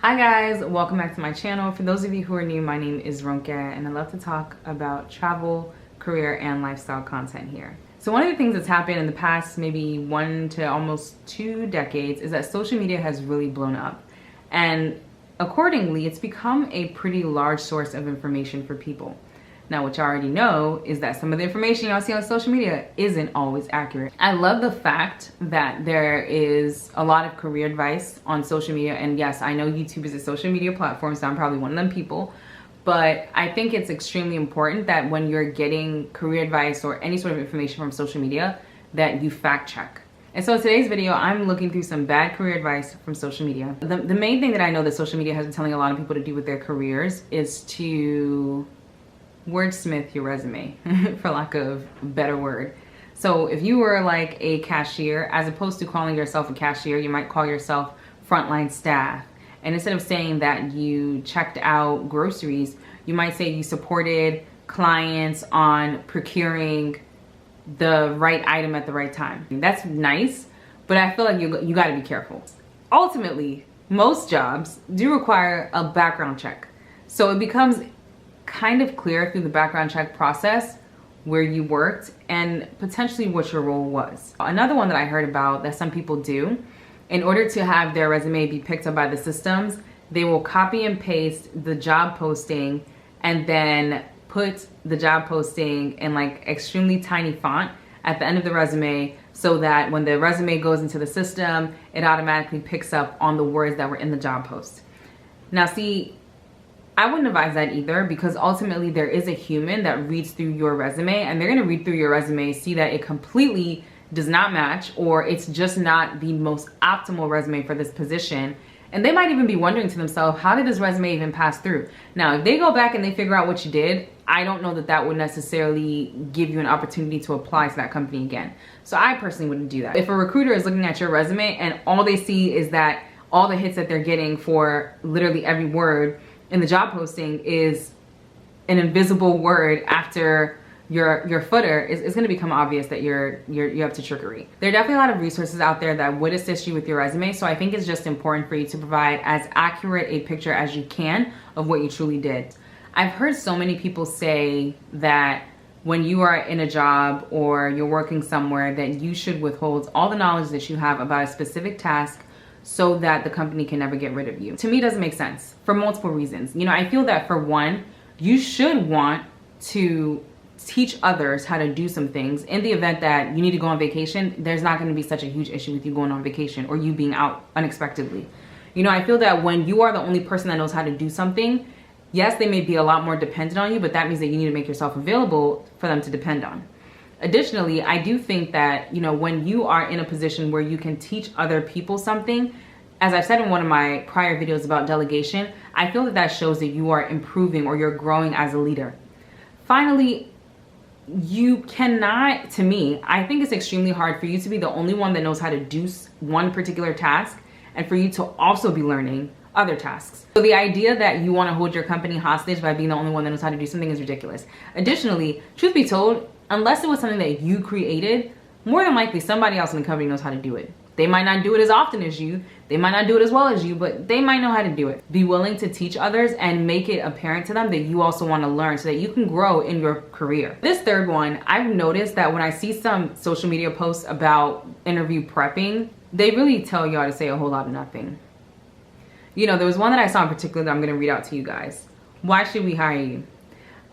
Hi guys, welcome back to my channel. For those of you who are new, my name is Ronke and I love to talk about travel, career, and lifestyle content here. So one of the things that's happened in the past maybe 1 to almost 2 decades is that social media has really blown up. And accordingly, it's become a pretty large source of information for people. Now, what you already know is that some of the information y'all see on social media isn't always accurate. I love the fact that there is a lot of career advice on social media. And yes, I know YouTube is a social media platform, so I'm probably one of them people. But I think it's extremely important that when you're getting career advice or any sort of information from social media, that you fact check. And so in today's video, I'm looking through some bad career advice from social media. The main thing that I know that social media has been telling a lot of people to do with their careers is to wordsmith your resume, for lack of a better word. So if you were like a cashier, as opposed to calling yourself a cashier, you might call yourself frontline staff. And instead of saying that you checked out groceries, you might say you supported clients on procuring the right item at the right time. That's nice, but I feel like you got to be careful. Ultimately, most jobs do require a background check. So it becomes kind of clear through the background check process where you worked and potentially what your role was. Another one that I heard about that some people do, in order to have their resume be picked up by the systems, they will copy and paste the job posting and then put the job posting in like extremely tiny font at the end of the resume so that when the resume goes into the system, it automatically picks up on the words that were in the job post. Now see, I wouldn't advise that either, because ultimately there is a human that reads through your resume and they're gonna read through your resume, see that it completely does not match or it's just not the most optimal resume for this position. And they might even be wondering to themselves, how did this resume even pass through? Now, if they go back and they figure out what you did, I don't know that that would necessarily give you an opportunity to apply to that company again. So I personally wouldn't do that. If a recruiter is looking at your resume and all they see is that all the hits that they're getting for literally every word in the job posting is an invisible word after your footer, it's going to become obvious that you're up to trickery. There are definitely a lot of resources out there that would assist you with your resume, so I think it's just important for you to provide as accurate a picture as you can of what you truly did. I've heard so many people say that when you are in a job or you're working somewhere that you should withhold all the knowledge that you have about a specific task so that the company can never get rid of you. To me, it doesn't make sense for multiple reasons. You know, I feel that for one, you should want to teach others how to do some things. In the event that you need to go on vacation, there's not going to be such a huge issue with you going on vacation or you being out unexpectedly. You know, I feel that when you are the only person that knows how to do something, yes, they may be a lot more dependent on you, but that means that you need to make yourself available for them to depend on. Additionally, I do think that, you know, when you are in a position where you can teach other people something, as I've said in one of my prior videos about delegation, I feel that that shows that you are improving or you're growing as a leader. Finally, you cannot, to me, I think it's extremely hard for you to be the only one that knows how to do one particular task and for you to also be learning other tasks. So the idea that you want to hold your company hostage by being the only one that knows how to do something is ridiculous. Additionally, truth be told, unless it was something that you created, more than likely somebody else in the company knows how to do it. They might not do it as often as you, they might not do it as well as you, but they might know how to do it. Be willing to teach others and make it apparent to them that you also want to learn so that you can grow in your career. This third one, I've noticed that when I see some social media posts about interview prepping, they really tell y'all to say a whole lot of nothing. You know, there was one that I saw in particular that I'm going to read out to you guys. Why should we hire you?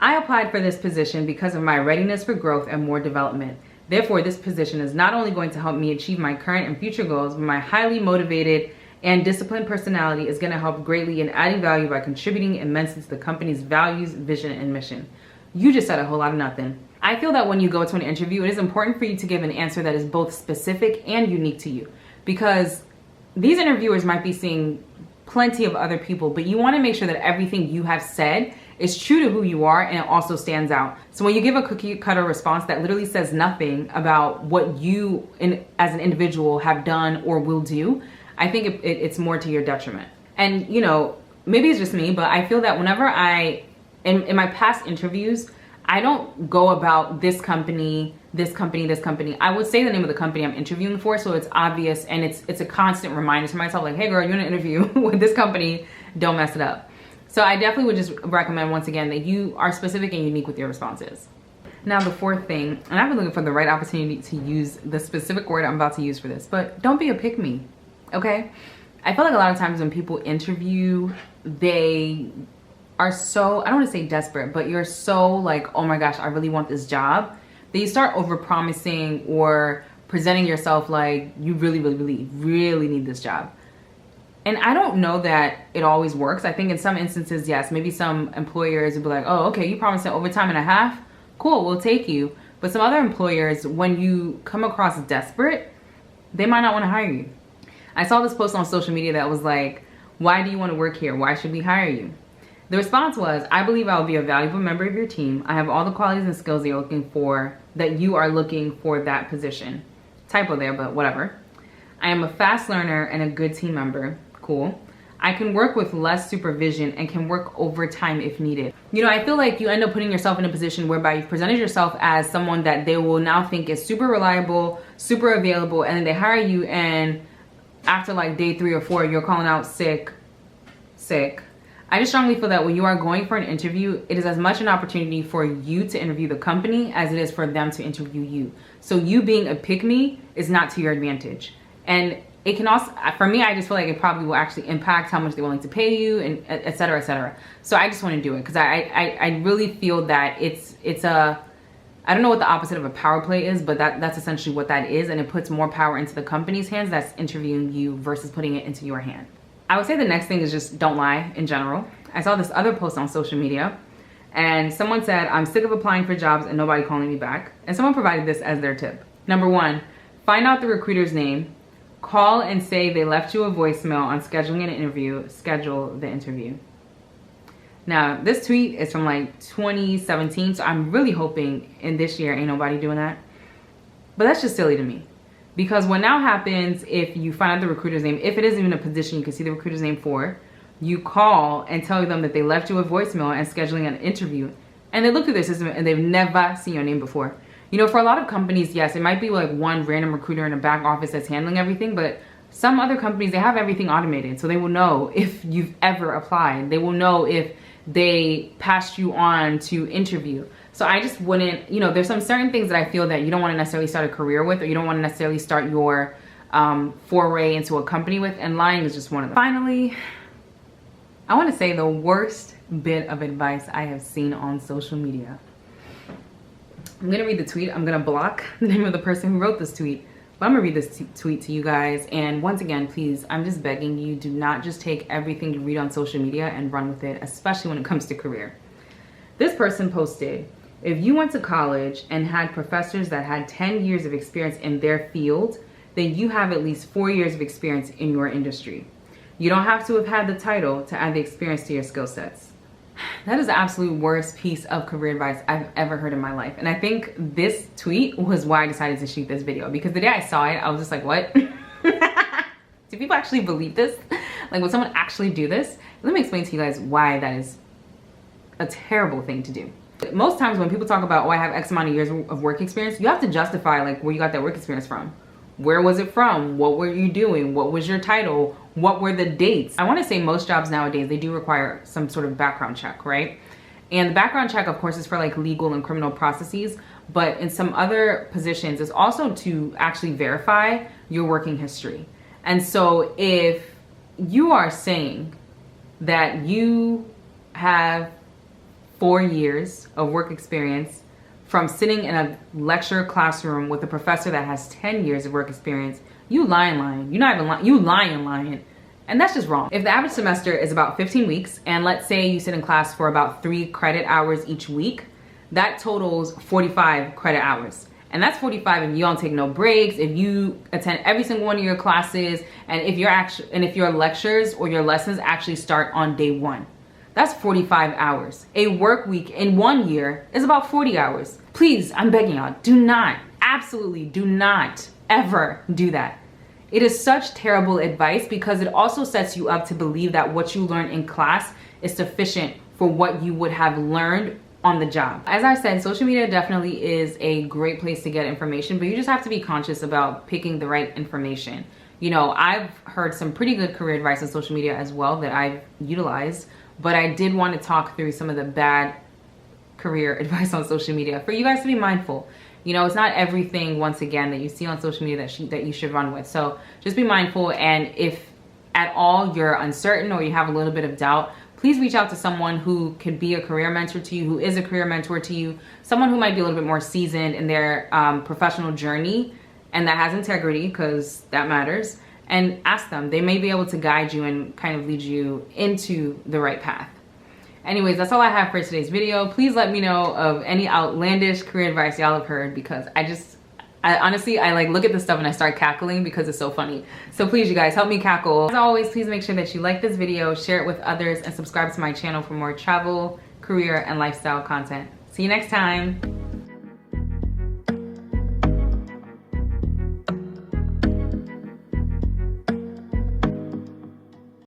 I applied for this position because of my readiness for growth and more development. Therefore, this position is not only going to help me achieve my current and future goals, but my highly motivated and disciplined personality is going to help greatly in adding value by contributing immensely to the company's values, vision, and mission. You just said a whole lot of nothing. I feel that when you go to an interview, it is important for you to give an answer that is both specific and unique to you, because these interviewers might be seeing plenty of other people, but you want to make sure that everything you have said is true to who you are and it also stands out. So when you give a cookie cutter response that literally says nothing about what you as an individual have done or will do, I think it's more to your detriment. And you know, maybe it's just me, but I feel that whenever in my past interviews, I don't go about this company, this company, this company. I would say the name of the company I'm interviewing for, so it's obvious and it's a constant reminder to myself, like, hey girl, you're in an interview with this company don't mess it up. So I definitely would just recommend, once again, that you are specific and unique with your responses. Now the fourth thing, and I've been looking for the right opportunity to use the specific word I'm about to use for this, but don't be a pick-me, okay? I feel like a lot of times when people interview, they are so, I don't want to say desperate, but you're so like, oh my gosh, I really want this job, that you start over-promising or presenting yourself like you really need this job. And I don't know that it always works. I think in some instances, yes, maybe some employers would be like, oh, okay, you promised an overtime and a half? Cool, we'll take you. But some other employers, when you come across desperate, they might not want to hire you. I saw this post on social media that was like, why do you want to work here? Why should we hire you? The response was, I believe I will be a valuable member of your team. I have all the qualities and skills that you're looking for, that you are looking for that position. Typo there, but whatever. I am a fast learner and a good team member. Cool. I can work with less supervision and can work overtime if needed. You know, I feel like you end up putting yourself in a position whereby you've presented yourself as someone that they will now think is super reliable, super available, and then they hire you, and after like day 3 or 4, you're calling out sick. I just strongly feel that when you are going for an interview, it is as much an opportunity for you to interview the company as it is for them to interview you. So you being a pick-me is not to your advantage. And it can also, for me, I just feel like it probably will actually impact how much they're willing to pay you, and et cetera, et cetera. So I just want to do it because I really feel that it's a, I don't know what the opposite of a power play is, but that's essentially what that is. And it puts more power into the company's hands that's interviewing you versus putting it into your hand. I would say the next thing is just don't lie in general. I saw this other post on social media and someone said, I'm sick of applying for jobs and nobody calling me back. And someone provided this as their tip. Number 1, find out the recruiter's name, call and say they left you a voicemail on scheduling an interview, schedule the interview. Now, this tweet is from like 2017, so I'm really hoping in this year ain't nobody doing that. But that's just silly to me. Because what now happens if you find out the recruiter's name, if it is even a position you can see the recruiter's name for, you call and tell them that they left you a voicemail and scheduling an interview, and they look through their system and they've never seen your name before. You know, for a lot of companies, yes, it might be like one random recruiter in a back office that's handling everything, but some other companies, they have everything automated. So they will know if you've ever applied. They will know if they passed you on to interview. So I just wouldn't, you know, there's some certain things that I feel that you don't want to necessarily start a career with, or you don't want to necessarily start your foray into a company with, and lying is just one of them. Finally, I want to say the worst bit of advice I have seen on social media. I'm going to read the tweet. I'm going to block the name of the person who wrote this tweet, but I'm going to read this tweet to you guys. And once again, please, I'm just begging you, do not just take everything you read on social media and run with it, especially when it comes to career. This person posted, if you went to college and had professors that had 10 years of experience in their field, then you have at least 4 years of experience in your industry. You don't have to have had the title to add the experience to your skill sets. That is the absolute worst piece of career advice I've ever heard in my life. And I think this tweet was why I decided to shoot this video, because the day I saw it, I was just like, what? Do people actually believe this? Like, would someone actually do this? Let me explain to you guys why that is a terrible thing to do. Most times when people talk about, oh, I have X amount of years of work experience, you have to justify like where you got that work experience from. Where was it from? What were you doing? What was your title? What were the dates? I want to say most jobs nowadays, they do require some sort of background check, right? And the background check, of course, is for like legal and criminal processes, but in some other positions, it's also to actually verify your working history. And so if you are saying that you have 4 years of work experience from sitting in a lecture classroom with a professor that has 10 years of work experience, you lying. You're not even lying, you lying. And that's just wrong. If the average semester is about 15 weeks, and let's say you sit in class for about 3 credit hours each week, that totals 45 credit hours. And that's 45 if you don't take no breaks, if you attend every single one of your classes, and if your lectures or your lessons actually start on day 1. That's 45 hours. A work week in 1 year is about 40 hours. Please, I'm begging y'all, do not, absolutely do not ever do that. It is such terrible advice because it also sets you up to believe that what you learn in class is sufficient for what you would have learned on the job. As I said, social media definitely is a great place to get information, but you just have to be conscious about picking the right information. You know, I've heard some pretty good career advice on social media as well that I've utilized, but I did want to talk through some of the bad career advice on social media for you guys to be mindful. You know, it's not everything, once again, that you see on social media that you should run with. So just be mindful, and if at all you're uncertain or you have a little bit of doubt, please reach out to someone who could be a career mentor to you, who is a career mentor to you, someone who might be a little bit more seasoned in their professional journey and that has integrity, because that matters, and ask them. They may be able to guide you and kind of lead you into the right path. Anyways, that's all I have for today's video. Please let me know of any outlandish career advice y'all have heard, because I honestly like look at this stuff and I start cackling because it's so funny. So please, you guys, help me cackle. As always, please make sure that you like this video, share it with others, and subscribe to my channel for more travel, career, and lifestyle content. See you next time.